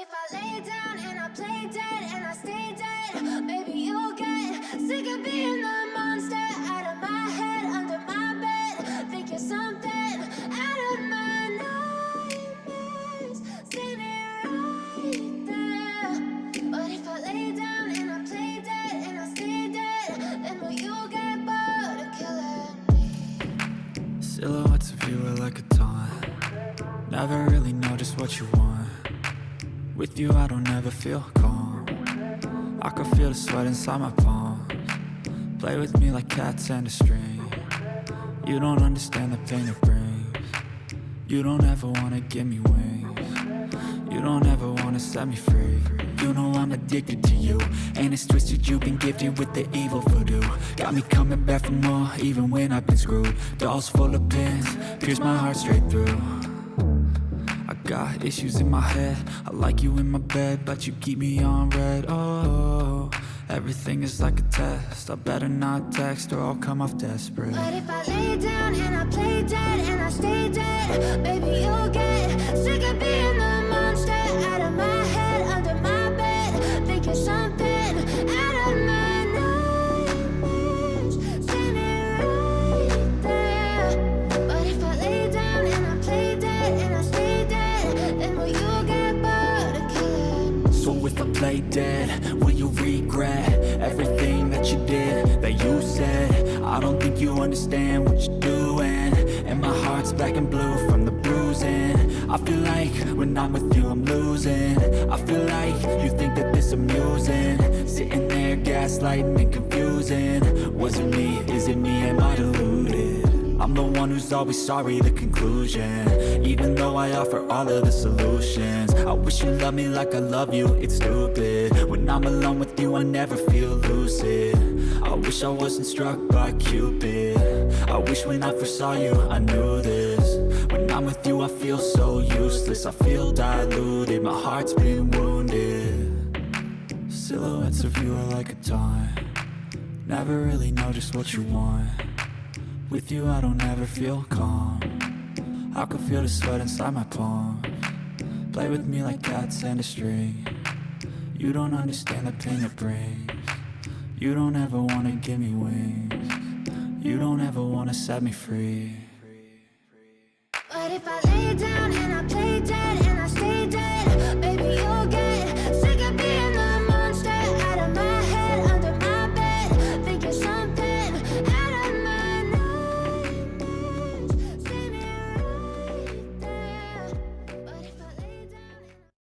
if I lay down and I play dead and I stay dead, maybe you'll get sick of being the monster out of my head, under my bed, thinking something out of my nightmares, standing right there. But if I lay down and I play dead and I stay dead, then will you get bored of killing me? Silhouettes of you are like a taunt. Never really know just what you want. With you I don't ever feel calm. I can feel the sweat inside my palms. Play with me like cats and a string. You don't understand the pain it brings. You don't ever wanna give me wings. You don't ever wanna set me free. You know I'm addicted to you, and it's twisted. You've been gifted with the evil voodoo. Got me coming back for more, even when I've been screwed. Dolls full of pins, pierce my heart straight through. I got issues in my head. I like you in my bed, but you keep me on red. Oh, everything is like a test. I better not text or I'll come off desperate. But if I lay down and I play dead and I stay dead, baby you'll get sick of being the monster out of my head, under my bed, thinking something out of my nightmares, standing right there. But if I lay down and I play dead and I stay dead, then will you get bored of killing me? So if I play dead, will you regret everything that you did, that you said? I don't think you understand what you're doing, and my heart's black and blue from the bruising. I feel like when I'm with you I'm losing. I feel like you think that this amusing, sitting there gaslighting and confusing. Was it me? Is it me? Am I deluded? I'm the one who's always sorry, the conclusion, even though I offer all of the solutions. I wish you loved me like I love you, it's stupid. When I'm alone with you I never feel lucid. I wish I wasn't struck by Cupid. I wish when I first saw you I knew this. When I'm with you I feel so useless. I feel diluted, my heart's been wounded. Silhouettes of you are like a taunt. Never really know just what you want. With you I don't ever feel calm. I can feel the sweat inside my palms. Play with me like cats and a string. You don't understand the pain it brings. You don't ever wanna give me wings. You don't ever wanna set me free. But if I lay down and I play dead